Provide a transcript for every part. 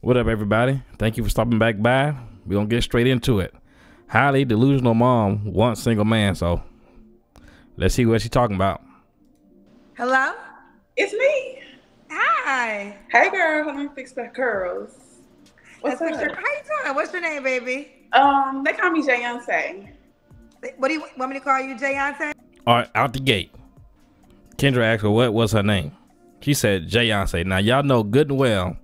What up, everybody? Thank you for stopping back by. We're going to get straight into it. Highly delusional mom wants single man, so let's see what she's talking about. Hello? It's me. Hi. Hey, girl. Let me fix the curls. What's up? How you doing? What's your name, baby? They call me Jayonce. What do you want me to call you, Jayonce? All right, out the gate. Kendra asked her what was her name. She said Jayonce. Now, y'all know good and well,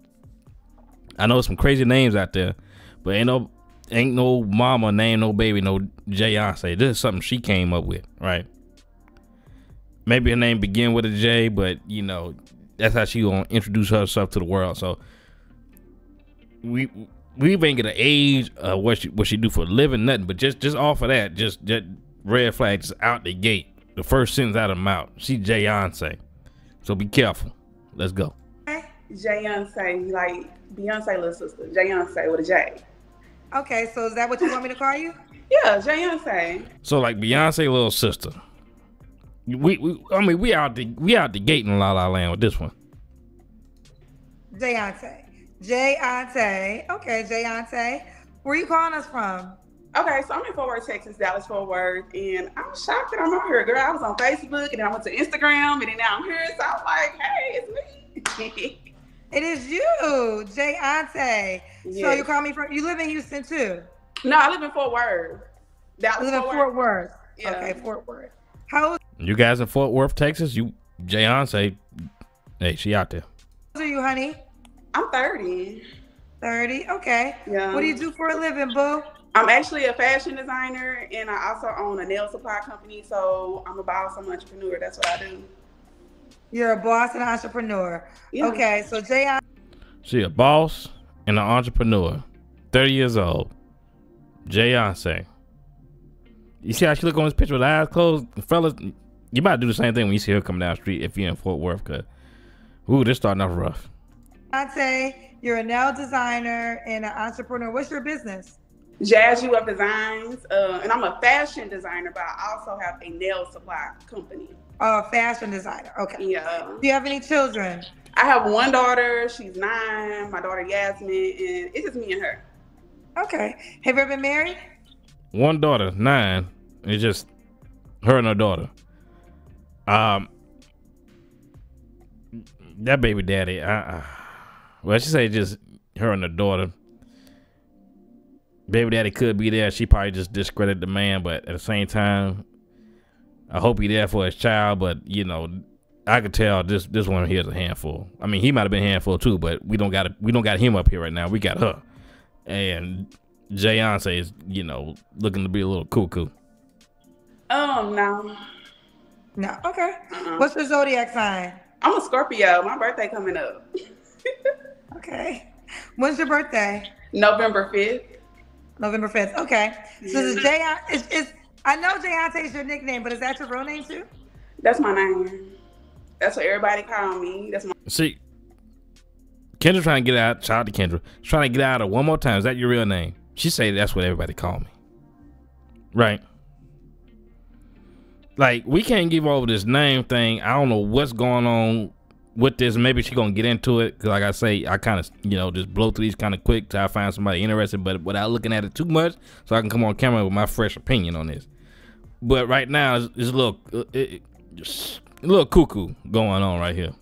I know some crazy names out there, but ain't no mama name no baby no Jayonce. This is something she came up with, right? Maybe her name begin with a J, but you know that's how she gonna introduce herself to the world. So we ain't get an age what she do for a living, nothing. But just off of that, just red flag, just out the gate. The first sentence out of her mouth, she Jayonce. So be careful. Let's go. Jayonce, like Beyonce little sister. Jayonce with a J. Okay, so is that what you want me to call you? Yeah, Jayonce. So like Beyonce little sister. We out the gate in La La Land with this one. Jayonce. Jayonce. Okay, Jayonce. Where you calling us from? Okay, so I'm in Fort Worth, Texas, Dallas, Fort Worth, and I'm shocked that I'm out here, girl. I was on Facebook, and then I went to Instagram, and then now I'm here, so I'm like, hey, it's me. It is you, Jayonce. Yes. So you call me from, you live in Houston too? No, I live in Fort Worth. Dallas, You live in Fort Worth. Yeah. Okay, Fort Worth. How old You guys in Fort Worth, Texas? You Jayonce, hey, she out there. are you, honey? I'm 30. 30, okay. Yeah. What do you do for a living, boo? I'm actually a fashion designer, and I also own a nail supply company, so I'm a boss, I'm an entrepreneur. That's what I do. You're a boss and entrepreneur. Yeah. Okay, so Jayonce. She a boss and an entrepreneur. 30 years old. Jayonce. You see how she look on this picture with her eyes closed? Fellas, you might do the same thing when you see her coming down the street if you're in Fort Worth, because, ooh, this starting off rough. Jayonce, you're a nail designer and an entrepreneur. What's your business? Jazz You Up Designs, and I'm a fashion designer, but I also have a nail supply company. Oh, fashion designer. Okay. Yeah. Do you have any children? I have one daughter, she's 9, my daughter Yasmin, and it's just me and her. Okay. Have you ever been married? One daughter, 9. It's just her and her daughter. That baby daddy, well, she say just her and her daughter. Baby daddy could be there. She probably just discredited the man, but at the same time, I hope he there for his child. But you know, I could tell this one here is a handful. I mean, he might have been a handful too, but we don't got him up here right now. We got her, and Jayonce is looking to be a little cuckoo. No. No. Okay. What's your zodiac sign? I'm a Scorpio. My birthday coming up. Okay. When's your birthday? November 5th. November 5th. Okay. So this is I know Jayonce is your nickname, but is that your real name too? That's my name. That's what everybody call me. That's my. See, Kendra trying to get out. Shout out to Kendra. She's trying to get out of one more time. Is that your real name? She say that's what everybody call me. Right. Like, we can't give over this name thing. I don't know what's going on with this. Maybe she gonna get into it, because like I say, I kind of just blow through these kind of quick till I find somebody interested, but without looking at it too much, so I can come on camera with my fresh opinion on this. But right now it's a little cuckoo going on right here,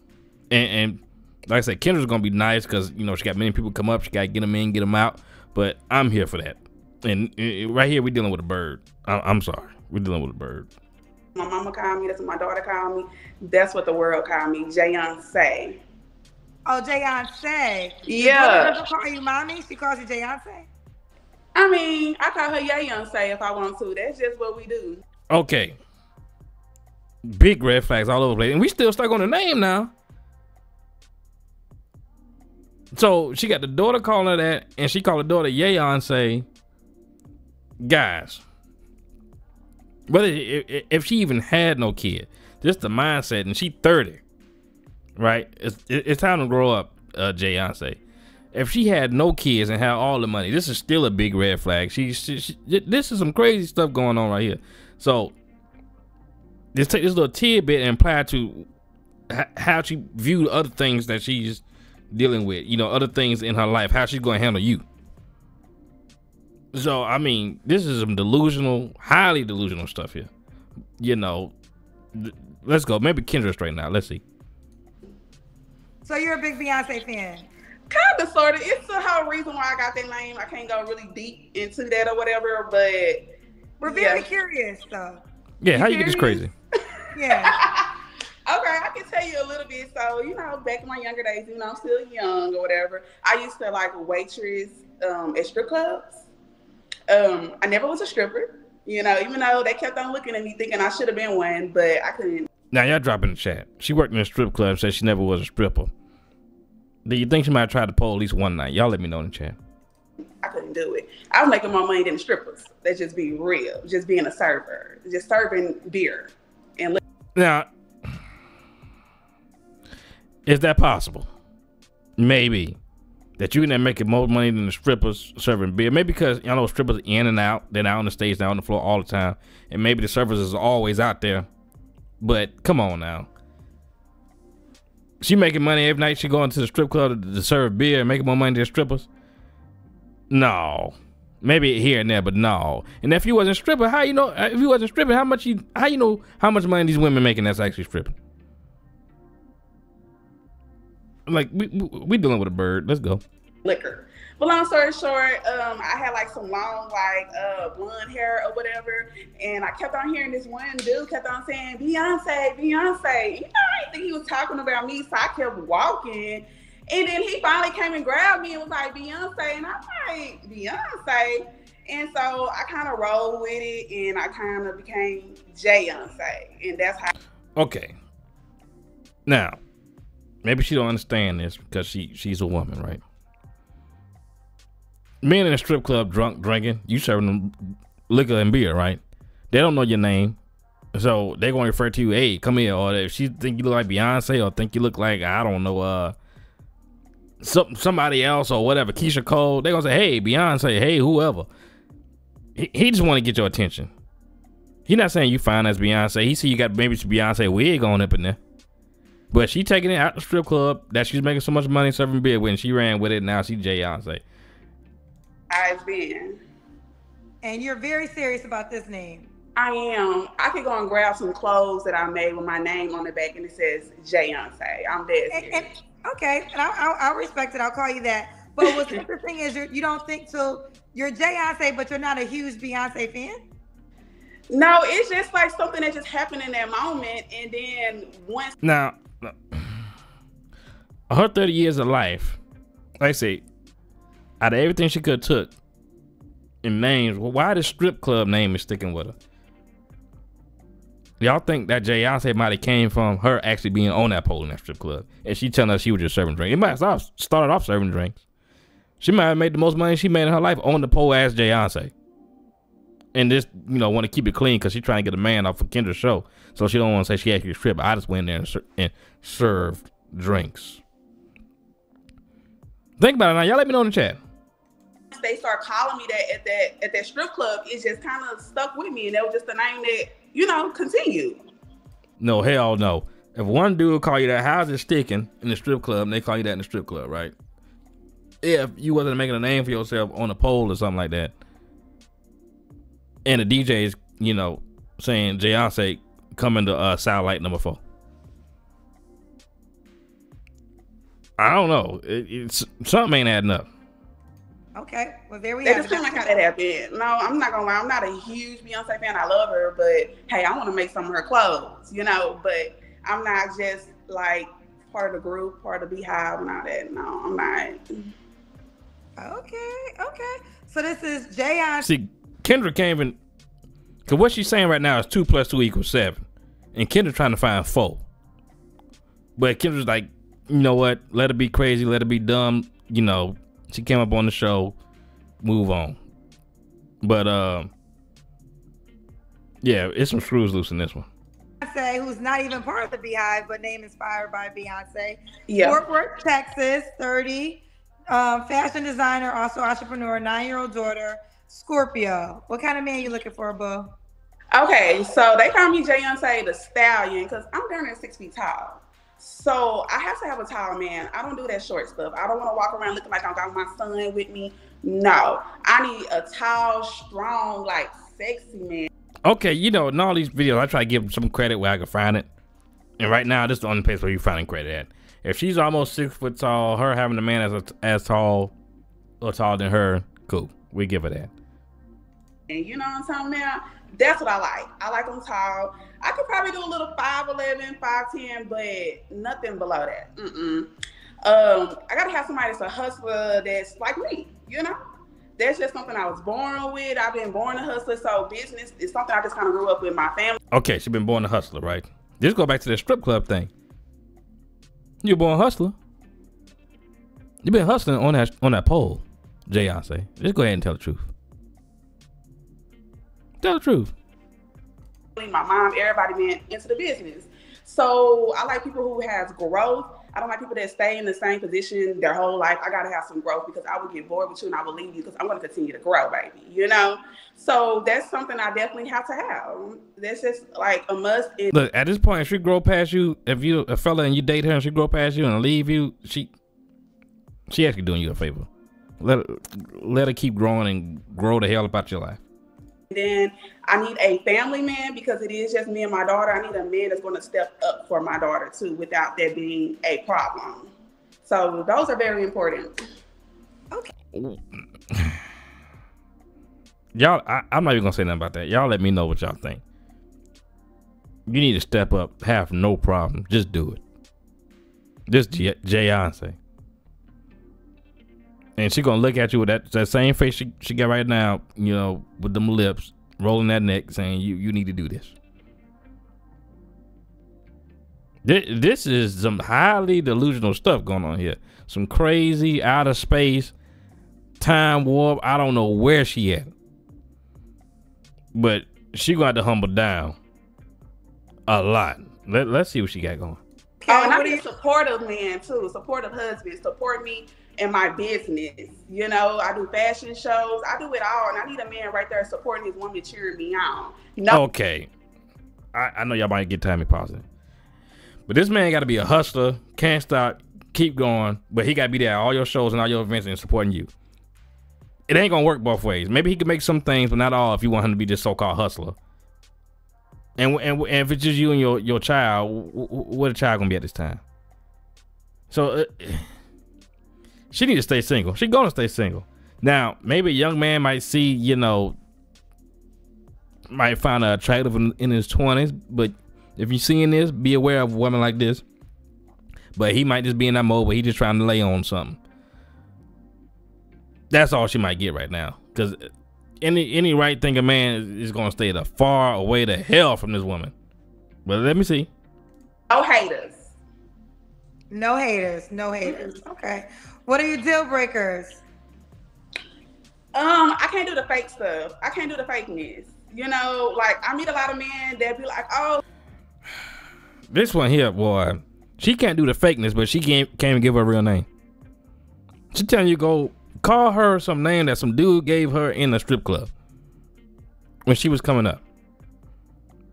and like I said, Kendra's gonna be nice because she got many people come up, she gotta get them in, get them out, but I'm here for that. And right here we dealing with a bird. I'm sorry, we're dealing with a bird. My mama called me. That's what my daughter called me. That's what the world called me, Jayonce. Oh, Jayonce. Yeah. Your daughter call you mommy? She calls you Jayonce? I mean, I call her Yayonce if I want to. That's just what we do. Okay. Big red flags all over the place. And we still stuck on the name now. So she got the daughter calling her that, and she called the daughter Yayonce. Guys, whether if she even had no kid, just the mindset, and she 30, right? It's time to grow up, Jayonce. If she had no kids and had all the money, this is still a big red flag. This is some crazy stuff going on right here. So just take this little tidbit and apply to how she viewed other things that she's dealing with, you know, other things in her life, how she's going to handle you. So, I mean, this is some delusional, highly delusional stuff here. You know, let's go. Maybe Kendra straight now. Let's see. So you're a big Beyonce fan? Kind of, sort of. It's the whole reason why I got that name. I can't go really deep into that or whatever, but we're very curious, though. Yeah, how you get this crazy? Yeah. Okay, I can tell you a little bit. So, you know, back in my younger days, you know, I'm still young or whatever. I used to like waitress at strip clubs. I never was a stripper, you know, even though they kept on looking at me thinking I should have been one, but I couldn't. Now, y'all drop in the chat. She worked in a strip club, said she never was a stripper. Do you think she might have tried to pull at least one night? Y'all let me know in the chat. I couldn't do it. I was making more money than the strippers. Let's just be real. Just being a server. Just serving beer. And now, is that possible? Maybe. That you can make more money than the strippers serving beer. Maybe because, you know, strippers are in and out. They're out on the stage, they're on the floor all the time. And maybe the servers is always out there. But come on now. She making money every night she going to the strip club to serve beer and making more money than strippers? No. Maybe here and there, but no. And if you wasn't a stripper, how you know? If you wasn't stripping, how you know how much money these women making that's actually stripping? Like we dealing with a bird. Let's go. Liquor. But long story short, I had like some long, like blonde hair or whatever, and I kept on hearing this one dude kept on saying Beyonce, Beyonce. You know, I didn't think he was talking about me, so I kept walking, and then he finally came and grabbed me and was like Beyonce, and I'm like Beyonce, and so I kind of rolled with it, and I kind of became Jayonce, and that's how. Okay. Now, maybe she don't understand this because she's a woman, right? Men in a strip club drinking, you serving them liquor and beer, right? They don't know your name. So they're going to refer to you, hey, come here. Or if she think you look like Beyonce or think you look like, I don't know, somebody else or whatever, Keisha Cole, they're going to say, hey, Beyonce, hey, whoever. He just want to get your attention. He not saying you fine as Beyonce. He see you got maybe some Beyonce wig on up in there. But she taking it out the strip club that she's making so much money serving beer with, and she ran with it. Now she Jayonce. I've been. And you're very serious about this name. I am. I could go and grab some clothes that I made with my name on the back and it says Jayonce. I'm dead serious. Okay, and I'll respect it. I'll call you that. But what's interesting is you don't think so. You're Jayonce, but you're not a huge Beyonce fan? No, it's just like something that just happened in that moment. And then once. Now, her 30 years of life, like I say, out of everything she could have took in names, well, why the strip club name is sticking with her? Y'all think that Jayonce might have came from her actually being on that pole in that strip club, and she telling us she was just serving drinks? It might have started off serving drinks. She might have made the most money she made in her life on the pole as Jayonce, and just, you know, want to keep it clean because she trying to get a man off of Kendra's show, so she don't want to say she actually stripped. I just went in there and served drinks. Think about it now. Y'all let me know in the chat. They start calling me that at that strip club, it just kind of stuck with me, and that was just the name that, you know, continued. No, hell no. If one dude call you that, how's it sticking in the strip club, and they call you that in the strip club, right? If you wasn't making a name for yourself on a pole or something like that, and the DJ is, you know, saying Jayonce coming to Satellite number 4. I don't know. It's something ain't adding up. Okay, well there we That have just seemed like how that happened. No, I'm not gonna lie. I'm not a huge Beyonce fan. I love her, but hey, I want to make some of her clothes, you know. But I'm not just like part of the group, part of the Beehive and all that. No, I'm not. Okay. So this is Jayonce. See, Kendra came in, cause what she's saying right now is 2 + 2 = 7, and Kendra trying to find 4. But Kendra's like, you know what? Let her be crazy. Let her be dumb. You know. She came up on the show, move on. But yeah, it's some screws loose in this one. Beyonce, who's not even part of the Beehive, but name inspired by Beyonce. Yeah. Fort Worth, Texas, 30. Fashion designer, also entrepreneur, 9-year-old daughter, Scorpio. What kind of man you looking for, boo? Okay, so they call me Jayonce the Stallion because I'm down at 6 feet tall. So I have to have a tall man. I don't do that short stuff. I don't want to walk around looking like I got my son with me. No, I need a tall, strong, like sexy man. Okay, you know, in all these videos, I try to give some credit where I can find it. And right now, this is the only place where you're finding credit at. If she's almost 6 foot tall, her having a man as tall or taller than her, cool. We give her that. And you know what I'm talking about? That's what I like. I like them tall. I could probably do a little 5'11", 5'10", but nothing below that. I gotta have somebody that's a hustler that's like me, you know? That's just something I was born with. I've been born a hustler, so business is something I just kind of grew up with my family. Okay, she been born a hustler, right? Just go back to the strip club thing. You born a hustler. You been hustling on that pole, Beyonce. Just go ahead and tell the truth. Tell the truth. My mom, everybody been into the business. So I like people who has growth. I don't like people that stay in the same position their whole life. I gotta have some growth because I would get bored with you and I will leave you because I'm gonna continue to grow, baby, you know? So that's something I definitely have to have. That's just like a must. Look, at this point, if she grow past you, if you a fella and you date her and she grow past you and leave you, she actually doing you a favor. Let her keep growing and grow the hell about your life. Then I need a family man because it is just me and my daughter. I need a man that's going to step up for my daughter too without there being a problem. So those are very important. Okay. Y'all, I'm not even going to say nothing about that. Y'all let me know what y'all think. You need to step up, have no problem. Just do it. This Beyonce. And she gonna look at you with that same face she got right now, you know, with them lips, rolling that neck, saying you need to do this. This is some highly delusional stuff going on here. Some crazy outer space, time warp. I don't know where she at, but she gonna have to humble down a lot. Let's see what she got going. Oh, and I need a supportive man too, supportive husband, support me in my business. You know, I do fashion shows, I do it all, and I need a man right there supporting his woman, cheering me on. No. Okay, I know y'all might get time me pausing, but this man got to be a hustler, can't stop, keep going, but he got to be there at all your shows and all your events and supporting you. It ain't gonna work both ways. Maybe he can make some things, but not all. If you want him to be this so-called hustler. And if it's just you and your child, what a child gonna be at this time? So she need to stay single. She gonna stay single. Now, maybe a young man might see, you know, might find her attractive in his 20s, but if you're seeing this, be aware of women like this. But he might just be in that mode where he just trying to lay on something. That's all she might get right now, because any right thinking man is gonna stay the far away the hell from this woman. But let me see. No haters. No haters. No haters. Okay. What are your deal breakers? I can't do the fake stuff. I can't do the fakeness. You know, like I meet a lot of men that be like, oh. This one here, boy, she can't do the fakeness, but she can't even give her a real name. She telling you go call her some name that some dude gave her in a strip club when she was coming up.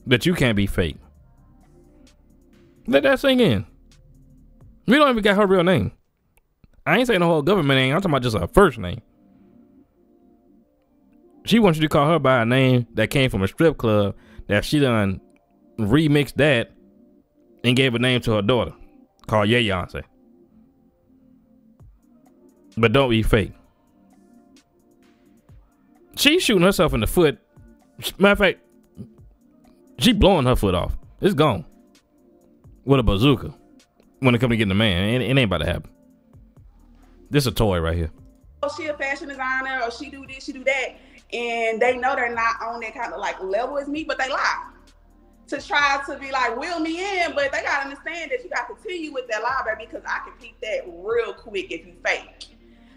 But you can't be fake. Let that sink in. We don't even got her real name. I ain't saying the whole government name. I'm talking about just her first name. She wants you to call her by a name that came from a strip club that she done remixed that and gave a name to her daughter called Beyonce. But don't be fake. She's shooting herself in the foot. Matter of fact, she blowing her foot off. It's gone. With a bazooka. When it comes to getting a man, it ain't about to happen. This is a toy right here. Oh, she a fashion designer, or she do this, she do that, and they know they're not on that kind of like level as me, but they lie to try to be like wheel me in. But they gotta understand that you gotta continue with that lie, baby, because I can peep that real quick if you fake.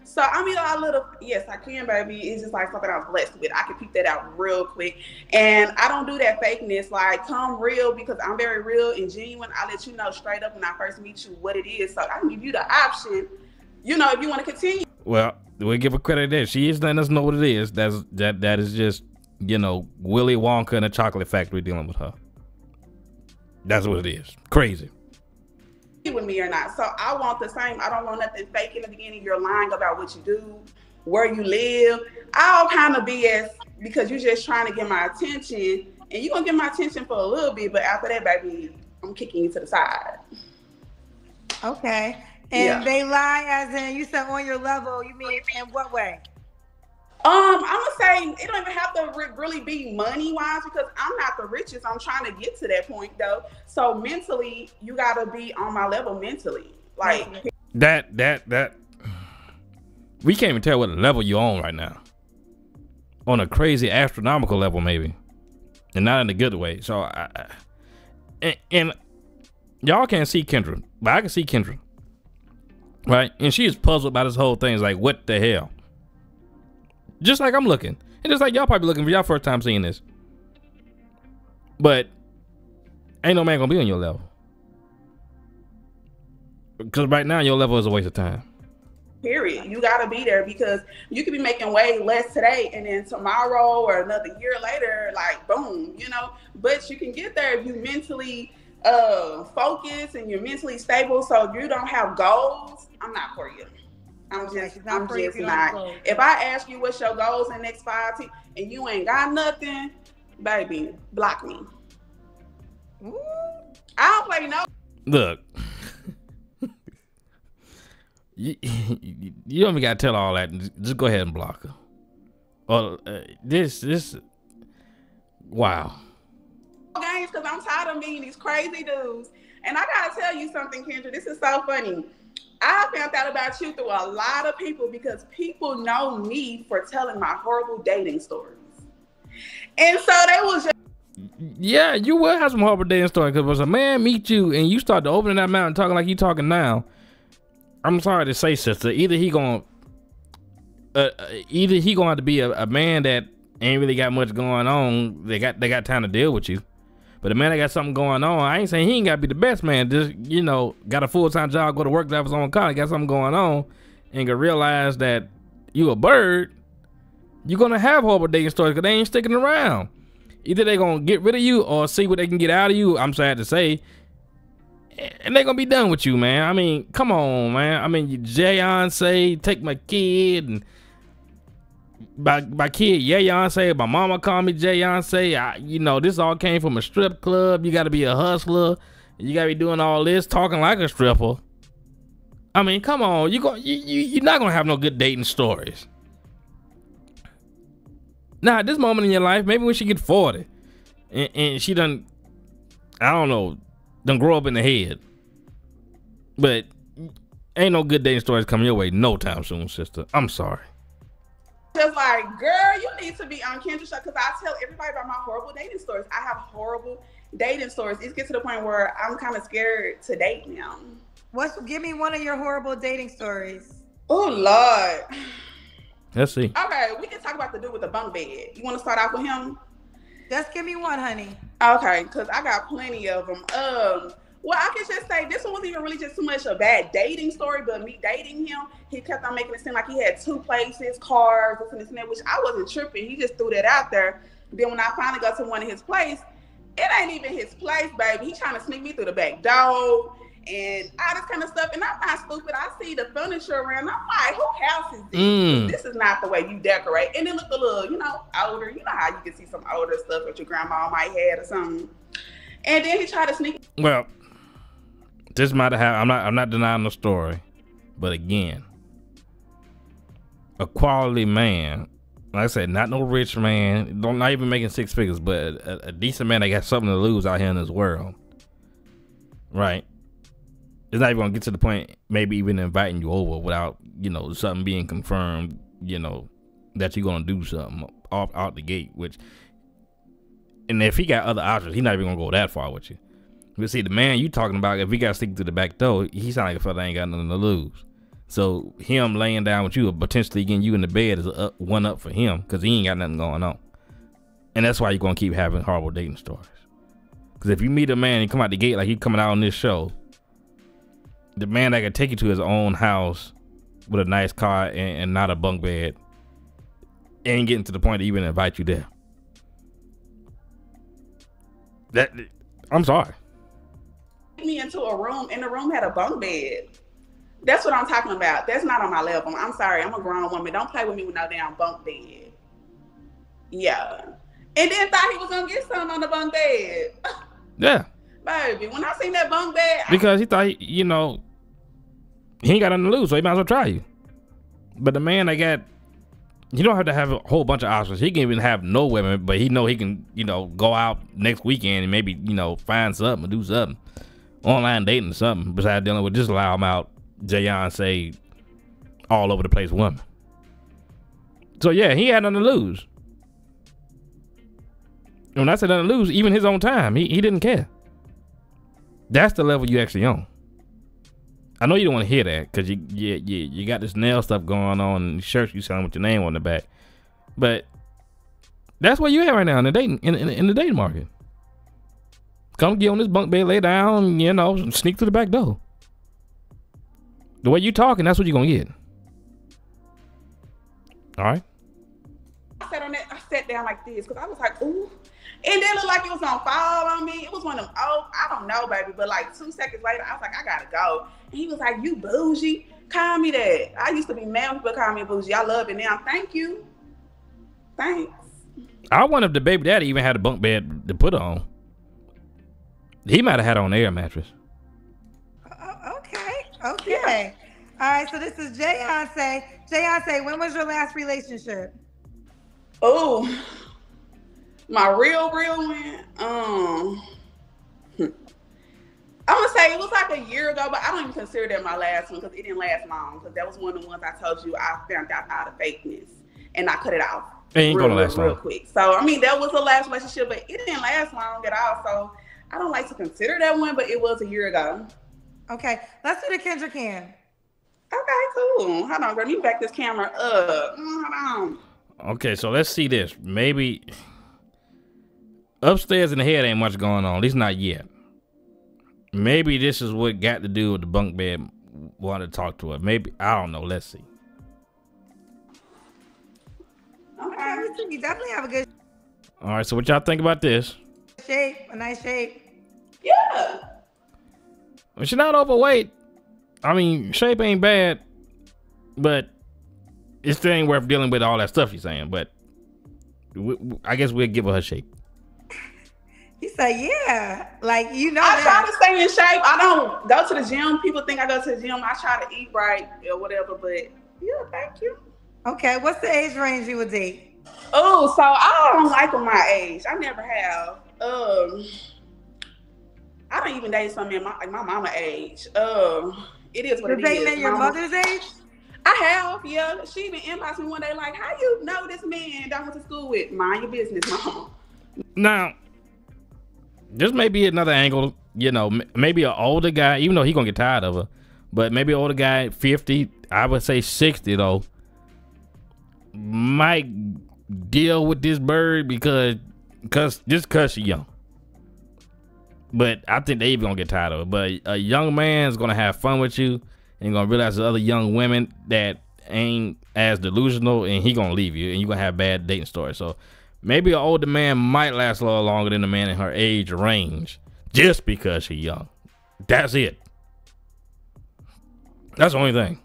So I mean, a little, yes, I can, baby. It's just like something I was blessed with. I can peep that out real quick. And I don't do that fakeness, like come real, because I'm very real and genuine. I let you know straight up when I first meet you what it is. So I can give you the option, you know, if you want to continue. Well, we give her credit there. She is letting us know what it is. That is just, you know, Willy Wonka in a chocolate factory dealing with her. That's what it is. Crazy. with me or not. So I want the same. I don't want nothing fake in the beginning. You're lying about what you do, where you live. I'll kind of BS because you're just trying to get my attention, and you're gonna get my attention for a little bit, but after that, baby, I'm kicking you to the side. Okay. And they lie as in, you said on your level, you mean in what way? I'm gonna say it don't even have to really be money wise because I'm not the richest. I'm trying to get to that point though. So mentally, you gotta be on my level mentally. Like that we can't even tell what level you're on right now. On a crazy astronomical level, maybe, and not in a good way. So and y'all can't see Kendra, but I can see Kendra, right? And she is puzzled by this whole thing. It's like, what the hell? Just like I'm looking. And just like y'all probably looking for y'all first time seeing this. But ain't no man gonna be on your level. Because right now your level is a waste of time. Period. You gotta be there because you could be making way less today and then tomorrow or another year later, like boom, you know. But you can get there if you mentally focused and you're mentally stable. So if you don't have goals, I'm not for you. I'm just not. If I ask you what's your goals in the next 5 years and you ain't got nothing, baby, block me. Ooh. I don't play no. Look, you don't even gotta tell all that. Just go ahead and block her. Well, this, wow. Games because I'm tired of meeting these crazy dudes, and I gotta tell you something, Kendra. This is so funny. I found out about you through a lot of people because people know me for telling my horrible dating stories. And so they was just... Yeah, you will have some horrible dating stories because when a man meet you and you start to open that mouth and talking like you talking now, I'm sorry to say, sister, either he gonna have to be a man that ain't really got much going on. They got time to deal with you. But a man that got something going on, I ain't saying he ain't got to be the best man. Just, you know, got a full-time job, go to work, drive his own car, got something going on, and can realize that you a bird, you're going to have horrible dating stories because they ain't sticking around. Either they going to get rid of you or see what they can get out of you, I'm sad to say, and they going to be done with you, man. I mean, come on, man. I mean, you Beyonce, take my kid, and by kid, Beyonce, my mama called me Beyonce. You know, this all came from a strip club. You got to be a hustler. You got to be doing all this, talking like a stripper. I mean, come on. You're not going to have no good dating stories. Now, at this moment in your life, maybe when she get 40 and she done, I don't know, done grow up in the head. But ain't no good dating stories coming your way no time soon, sister. I'm sorry. Just like, girl, you need to be on Kendra's show because I tell everybody about my horrible dating stories. I have horrible dating stories. It gets to the point where I'm kind of scared to date now. Give me one of your horrible dating stories. Oh, Lord. Let's see. Okay, we can talk about the dude with the bunk bed. You want to start off with him? Just give me one, honey. Okay, because I got plenty of them. Well, I can just say this one wasn't even really just too much a bad dating story, but me dating him, he kept on making it seem like he had 2 places, cars, this and that, which I wasn't tripping. He just threw that out there. Then when I finally got to one of his place, it ain't even his place, baby. He trying to sneak me through the back door and all this kind of stuff. And I'm not stupid. I see the furniture around. I'm like, who house is this? This is not the way you decorate. And it looked a little, you know, older. You know how you can see some older stuff that your grandma might have or something. And then he tried to sneak. Well, this might have. I'm not denying the story, but again, a quality man, like I said, not no rich man, not even making 6 figures, but a decent man that got something to lose out here in this world, right? It's not even gonna get to the point, maybe even inviting you over without, you know, something being confirmed, you know, that you're gonna do something out the gate. Which, and if he got other options, he's not even gonna go that far with you. But see, the man you talking about, if he got sticking through the back door, he sound like a fella that ain't got nothing to lose. So him laying down with you or potentially getting you in the bed is one up for him because he ain't got nothing going on. And that's why you're going to keep having horrible dating stories. Because if you meet a man and come out the gate like he coming out on this show, the man that can take you to his own house with a nice car and not a bunk bed ain't getting to the point to even invite you there. me into a room, and the room had a bunk bed. That's what I'm talking about. That's not on my level. I'm sorry. I'm a grown woman. Don't play with me with no damn bunk bed. Yeah. And then thought he was going to get something on the bunk bed. Yeah. Baby, when I seen that bunk bed. Because he thought, you know, he ain't got nothing to lose, so he might as well try you. But the man that got, you don't have to have a whole bunch of options. He can even have no women, but he know he can, you know, go out next weekend and maybe, you know, find something or do something. Online dating or something besides dealing with just allow him out. Jayon say all over the place woman. So yeah, he had nothing to lose. When I said nothing to lose, even his own time, he didn't care. That's the level you actually on. I know you don't want to hear that because you got this nail stuff going on and shirts you selling with your name on the back, but that's where you at right now in the dating in the dating market. Come get on this bunk bed, lay down, you know, sneak through the back door. The way you talking, that's what you're gonna get. All right. I sat down like this because I was like, ooh. And then it looked like it was gonna fall on me. It was one of them, I don't know, baby. But like 2 seconds later, I was like, I gotta go. And he was like, you bougie. Call me that. I used to be mad when people call me bougie. I love it now. Thank you. Thanks. I wonder if the baby daddy even had a bunk bed to put on. He might have had on an air mattress. Okay. Yeah. All right, so this is Jayonce. Jayonce, when was your last relationship? Oh, my real one. I'm gonna say it was like a year ago, but I don't even consider that my last one because it didn't last long. Because that was one of the ones I told you I found out all the fakeness and I cut it off. It ain't gonna last real long. Quick. So I mean, that was the last relationship, but it didn't last long at all. So I don't like to consider that one, but it was a year ago. Okay, let's do the Kendra can. Okay, cool. Hold on, girl. Let me back this camera up. Hold on. Okay, so let's see this. Maybe upstairs in the head ain't much going on, at least not yet. Maybe this is what got to do with the bunk bed wanted to talk to her. Maybe, I don't know. Let's see. Okay, you definitely have a good All right, so what y'all think about this? shape, a nice shape. Yeah. Well, she's not overweight. I mean, shape ain't bad, but it still ain't worth dealing with all that stuff she's saying. But I guess we'll give her shape. He said, yeah. Like, you know I that. try to stay in shape. I don't go to the gym. People think I go to the gym. I try to eat right or whatever, but yeah, thank you. Okay, what's the age range you would date? Oh, so I don't like them my age. I never have. I don't even date some men like my mama age. It is what You're it is. dating at your mother's age? I have, yeah. She even inboxed me one day like, how you know this man that I went to school with? Mind your business, mama. Now, this may be another angle, you know, maybe an older guy, even though he gonna get tired of her, but maybe an older guy, 50, I would say 60 though, might deal with this bird because she's young. But I think they even gonna get tired of it. But a young man's gonna have fun with you and gonna realize there's other young women that ain't as delusional, and he gonna leave you and you're gonna have bad dating stories. So maybe an older man might last a little longer than a man in her age range just because she's young. That's it. That's the only thing.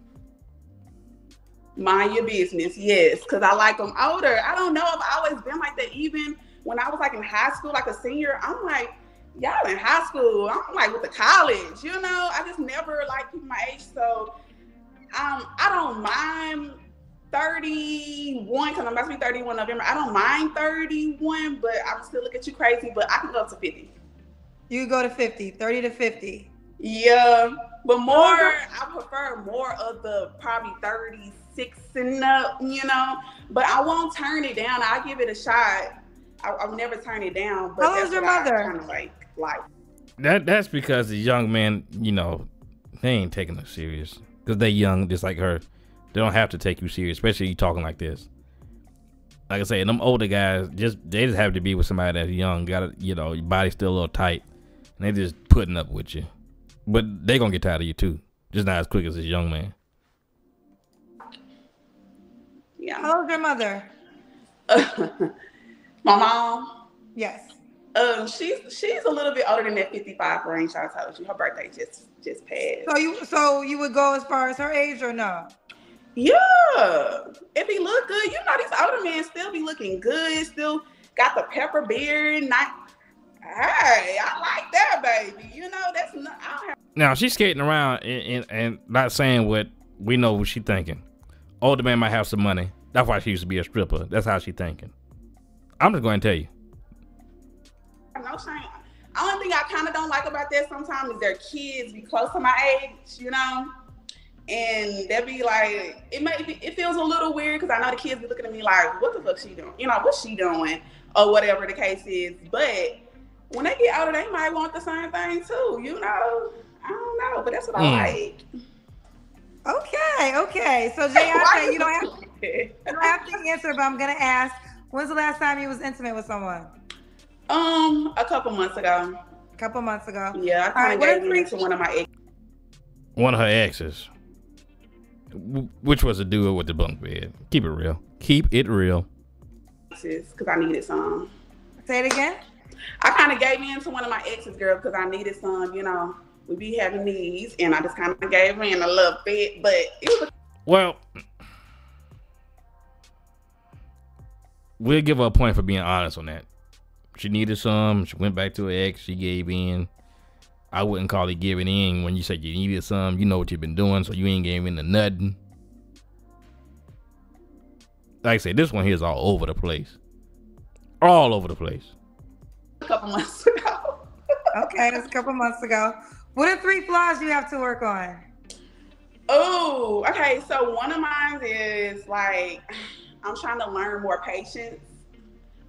Mind your business, yes, because I like them older. I don't know if I always been like that. Even when I was like in high school, like a senior, I'm like, y'all in high school. I'm like with the college, you know. I just never like people my age, so I don't mind 31 because I'm about to be 31 November. I don't mind 31, but I would still look at you crazy. But I can go up to 50. You go to 50, 30 to 50. Yeah, but more, I prefer more of the probably 36 and up, you know. But I won't turn it down. I'll give it a shot. I'll never turn it down. But how old's your mother? Kind of like. That's because the young men, you know, they ain't taking us serious because they young, just like her. They don't have to take you serious, especially you talking like this. Like I say, them older guys they just have to be with somebody that's young. Got you know, your body's still a little tight, and they just putting up with you. But they gonna get tired of you too, just not as quick as this young man. Yeah. How old's your mother? My mom. Yes. She's a little bit older than that 55 range I told you. Her birthday just passed. So you would go as far as her age or no? Yeah. If he look good, you know these older men still be looking good, still got the pepper beard, not hey, I like that baby. You know, that's not I don't have Now she's skating around and not saying what we know what she thinking. Older man might have some money. That's why she used to be a stripper. That's how she thinking. I'm just going to tell you. no shame. Only thing I kind of don't like about that sometimes is their kids be close to my age, you know, and they'll be like, it feels a little weird because I know the kids be looking at me like, what the fuck she doing? You know, what's she doing? Or whatever the case is. But when they get older, they might want the same thing too, you know. I don't know, but that's what I like. Okay. So Jay, you don't have to answer, but I'm gonna ask, when's the last time you was intimate with someone? A couple months ago. Yeah, I kind of gave it to one of my exes. One of her exes. Which was a duo with the bunk bed. Keep it real. Because I needed some. Say it again. I kind of gave in to one of my exes, girl, because I needed some, you know. We be having needs, and I just kind of gave in a little bit, but it was. Well, we'll give her a point for being honest on that. She needed some. She went back to her ex. She gave in. I wouldn't call it giving in when you say you needed some. You know what you've been doing, so you ain't giving in to nothing. Like I said, this one here is all over the place. All over the place. A couple months ago. Okay, that's a couple months ago. What are 3 flaws you have to work on? Oh, okay. So one of mine is like, I'm trying to learn more patience.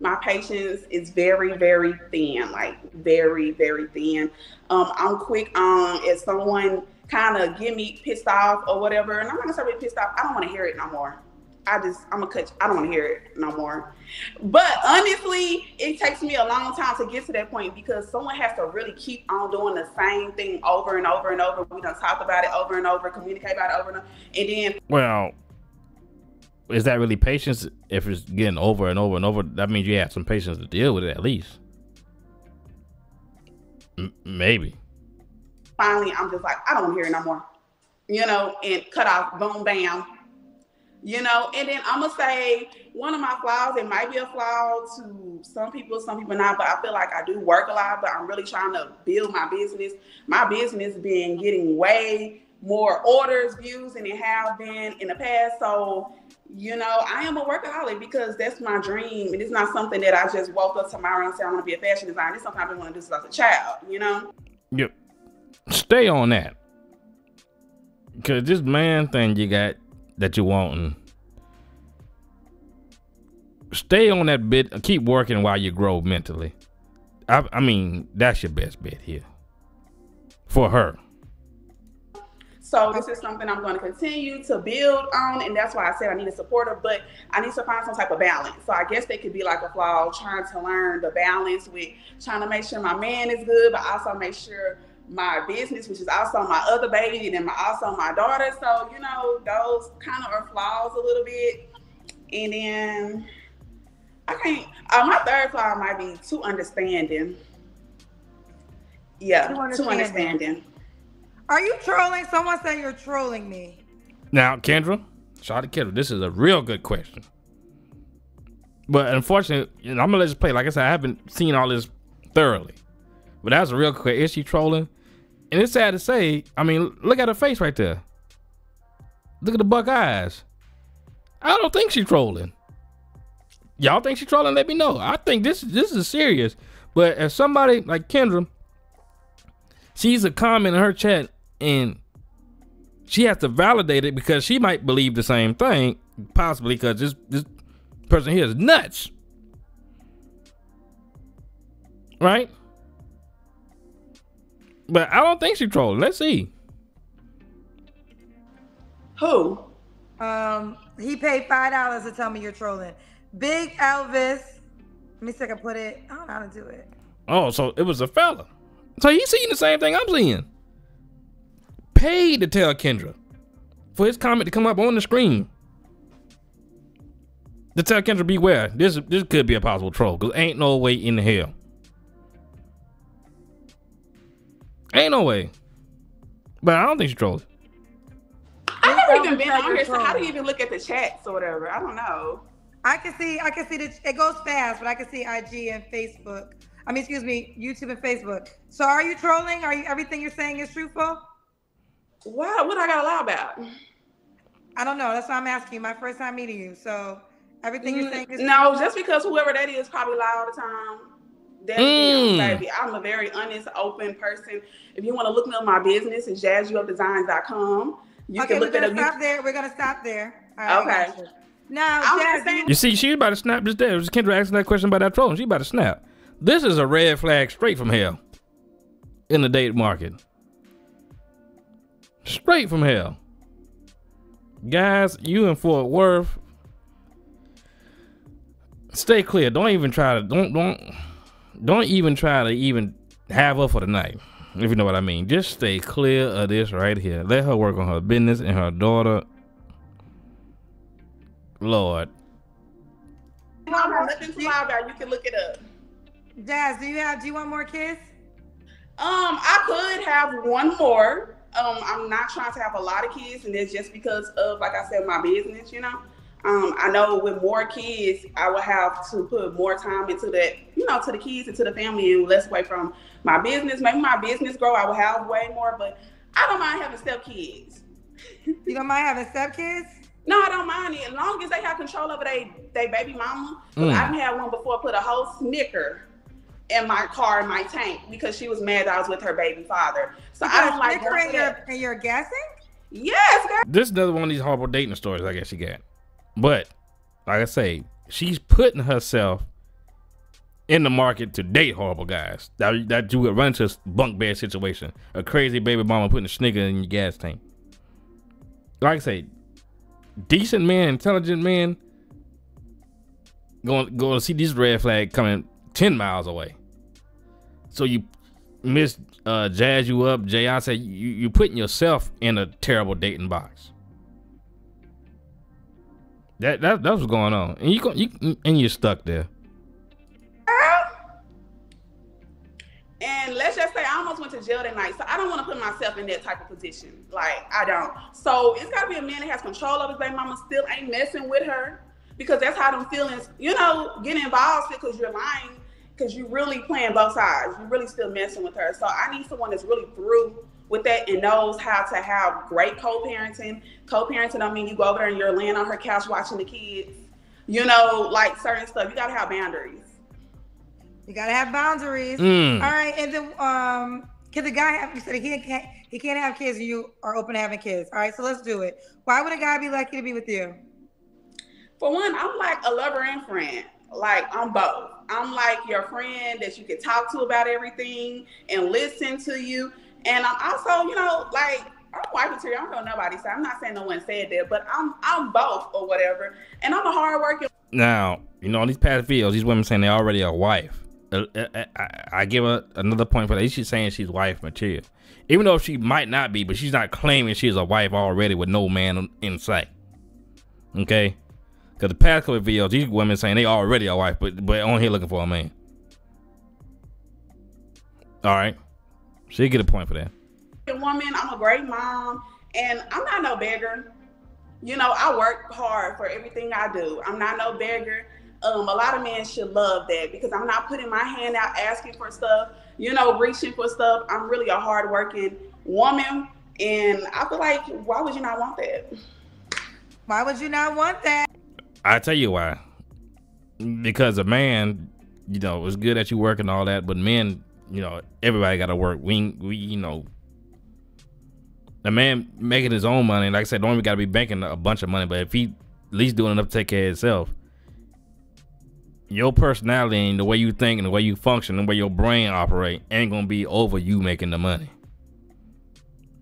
My patience is very, very thin, like very, very thin. I'm quick if someone kind of get me pissed off or whatever, and I'm not gonna say really pissed off. I don't want to hear it no more. I don't want to hear it no more. But honestly, it takes me a long time to get to that point because someone has to really keep on doing the same thing over and over and over. We done talked about it over and over, communicate about it over and over, and then. Well, is that really patience? If it's getting over and over and over, that means you have some patience to deal with it at least. Maybe. Finally, I'm just like, I don't want to hear it no more. You know, and cut off, boom, bam. You know, and then I'm gonna say one of my flaws, it might be a flaw to some people not, but I feel like I do work a lot, but I'm really trying to build my business. My business been getting way more orders, views than it have been in the past. So, you know, I am a workaholic because that's my dream. And it's not something that I just woke up tomorrow and said I want to be a fashion designer. It's something I've been wanting to do since I was a child, you know? Yep. Stay on that. Because this man thing you got that you wanting, stay on that bit. Keep working while you grow mentally. I mean, that's your best bet here for her. So this is something I'm going to continue to build on, and that's why I said I need a supporter, but I need to find some type of balance. So I guess they could be like a flaw, trying to learn the balance with trying to make sure my man is good, but also make sure my business, which is also my other baby, and then also my daughter. So, you know, those kind of are flaws a little bit. And then I can't, my third flaw might be too understanding. Yeah, too understanding. Are you trolling? Someone said you're trolling me. Now, Kendra, shout out to Kendra. This is a real good question. But unfortunately, you know, I'm going to let you play. Like I said, I haven't seen all this thoroughly. But that's a real question. Is she trolling? And it's sad to say, I mean, look at her face right there. Look at the buck eyes. I don't think she's trolling. Y'all think she's trolling? Let me know. I think this is serious. But as somebody like Kendra, sees a comment in her chat and she has to validate it because she might believe the same thing, possibly because this person here is nuts. Right? But I don't think she's trolling. Let's see. Who? He paid $5 to tell me you're trolling. Big Elvis. Let me see if I can put it. I don't know how to do it. Oh, so it was a fella. So he's seeing the same thing I'm seeing. Paid to tell Kendra for his comment to come up on the screen. To tell Kendra beware. This could be a possible troll because ain't no way in the hell Ain't no way. But I don't think she's trolling. I never even been on here, so how do you even look at the chats or whatever? I don't know. I can see that it goes fast, but I can see IG and Facebook. I mean, excuse me, YouTube and Facebook. So are you trolling? Are you everything you're saying is truthful? What I gotta lie about? I don't know. That's why I'm asking you. My first time meeting you. So everything you're saying is no, truthful? just because whoever that is probably lie all the time. That's them, baby. I'm a very honest, open person. If you want to look up my business, it's jazzyupdesigns.com. You can look at it. We're gonna stop there. All right, okay. Now, you see, she's about to snap just there. Kendra asking that question about that trolling. She about to snap. This is a red flag straight from hell in the date market. Straight from hell. Guys, you in Fort Worth, stay clear. Don't even try to don't even try to even have her for the night, if you know what I mean. Just stay clear of this right here. Let her work on her business and her daughter. Lord. I don't have nothing to lie about. You can look it up. Jazz, do you want more kids? I could have one more. I'm not trying to have a lot of kids, and it's just because of, like I said, my business, you know. I know with more kids, I would have to put more time into that, you know, to the kids and to the family, and less away from my business. Maybe my business grow, I will have way more, but I don't mind having stepkids. You don't mind having stepkids? No, I don't mind it, as long as they have control over they baby mama. I've had one before put a whole Snicker in my car, in my tank, because she was mad that I was with her baby father. So I don't like Snicker in your guessing? Yes, girl. This is another one of these horrible dating stories I guess she got. But like I say, she's putting herself in the market to date horrible guys. That you would run into a bunk bed situation. A crazy baby mama putting a Snicker in your gas tank. Like I say, decent men, intelligent men going to see this red flag coming 10 miles away. So you miss jazz you up, Jay. Say you putting yourself in a terrible dating box. That's what's going on, and you're stuck there. And let's just say I almost went to jail that night, so I don't want to put myself in that type of position. Like, I don't. So it's got to be a man that has control of his baby mama, still ain't messing with her, because that's how them feelings, you know, get involved, because you're lying, because you're really playing both sides. You're really still messing with her. So I need someone that's really through with that and knows how to have great co-parenting. Co-parenting, I mean, you go over there and you're laying on her couch watching the kids, you know, like certain stuff. You got to have boundaries. You gotta have boundaries. All right, and then can the guy have? You said he can't have kids, and you are open to having kids. All right, so let's do it. Why would a guy be lucky to be with you? For one, I'm like a lover and friend. Like, I'm both. I'm like your friend that you can talk to about everything and listen to you. And I'm also, you know, like, I'm wife material. I don't know nobody, so I'm not saying no one said that, but I'm both or whatever. And I'm a hard working. Now, you know, on these past videos, these women saying they already a wife. I give her another point for that. She's saying she's wife material, even though she might not be, but she's not claiming she's a wife already with no man in sight. Okay, because the past couple of videos, these women saying they already a wife, but on here looking for a man. All right, she get a point for that. Woman, I'm a great mom, and I'm not no beggar. You know, I work hard for everything I do. I'm not no beggar. A lot of men should love that, because I'm not putting my hand out asking for stuff, you know, reaching for stuff. I'm really a hardworking woman, and I feel like, why would you not want that? Why would you not want that? I tell you why. Because a man, you know, it's good that you work and all that, but men, you know, everybody got to work. We, you know, a man making his own money, like I said, don't even got to be banking a bunch of money, but if he at least doing enough to take care of himself, your personality and the way you think and the way you function and the way your brain operate ain't gonna be over you making the money.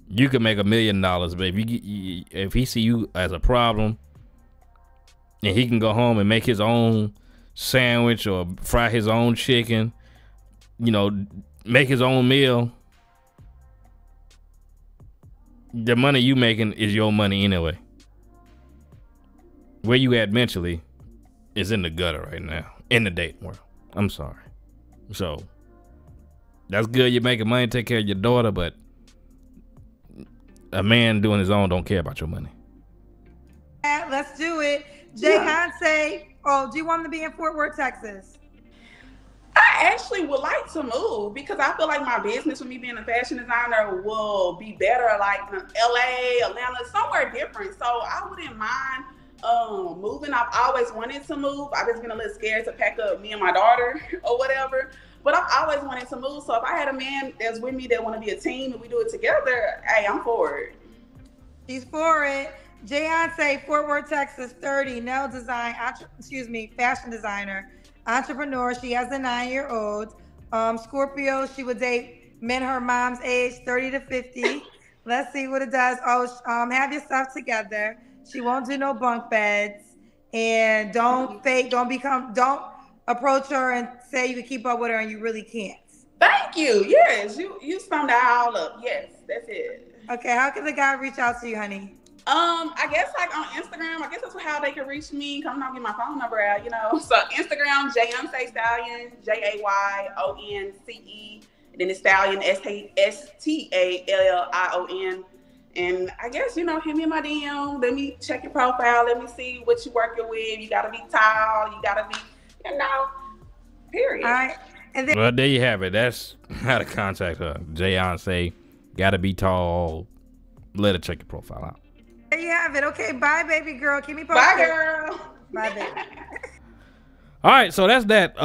You could make $1 million, but if he see you as a problem and he can go home and make his own sandwich or fry his own chicken, you know, make his own meal, the money you making is your money anyway. Where you at mentally is in the gutter right now. In the dating world. I'm sorry. So That's good. You're making money, take care of your daughter, but a man doing his own don't care about your money. Let's do it. Jay, oh, do you want him to be in Fort Worth, Texas? I actually would like to move because I feel like my business with me being a fashion designer will be better like in LA, Atlanta, somewhere different. So I wouldn't mind moving. I've always wanted to move. I've just been a little scared to pack up me and my daughter or whatever. But I've always wanted to move. So if I had a man that's with me that want to be a team and we do it together, hey, I'm for it. She's for it. Jayonce, Fort Worth, Texas, 30, nail design, fashion designer, entrepreneur. She has a 9-year-old. Scorpio, she would date men her mom's age, 30 to 50. Let's see what it does. Oh, have your stuff together. She won't do no bunk beds. And don't approach her and say you can keep up with her and you really can't. Thank you. Yes, you summed it all up. Yes, that's it. Okay, how can the guy reach out to you, honey? I guess like on Instagram, I guess that's how they can reach me. Come on, get my phone number out, you know. So Instagram, Jayonce Stallion, JAYONCE, and then the Stallion, STALLION. And I guess, you know, hit me in my DM. Let me check your profile. Let me see what you're working with. You gotta be tall. You gotta be, you know, period. All right. And then, well, there you have it. That's how to contact her. Jayonce, gotta be tall. Let her check your profile out. There you have it. Okay, bye, baby girl. Keep me posted. Bye, girl. Bye, baby. All right, so that's that.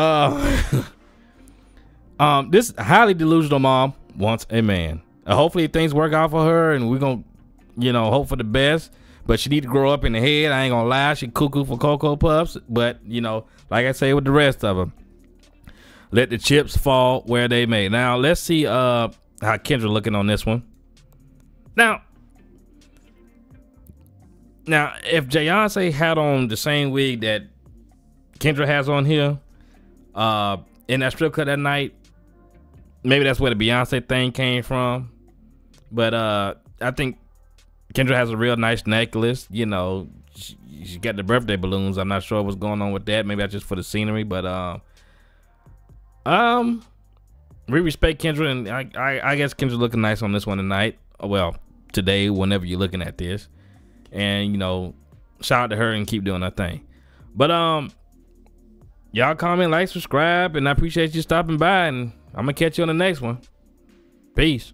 This highly delusional mom wants a man. Hopefully things work out for her, and we're gonna, you know, hope for the best. But she need to grow up in the head. I ain't gonna lie, she cuckoo for Cocoa Puffs. But you know, like I say with the rest of them, let the chips fall where they may. Now let's see how Kendra looking on this one. Now, if Jayonce had on the same wig that Kendra has on here, in that strip club that night, maybe that's where the Beyonce thing came from. But I think Kendra has a real nice necklace. You know, she got the birthday balloons. I'm not sure what's going on with that. Maybe that's just for the scenery. But we respect Kendra, and I guess Kendra's looking nice on this one tonight. Well, today, whenever you're looking at this. And, you know, shout out to her and keep doing her thing. But y'all comment, like, subscribe, and I appreciate you stopping by, and I'm gonna catch you on the next one. Peace.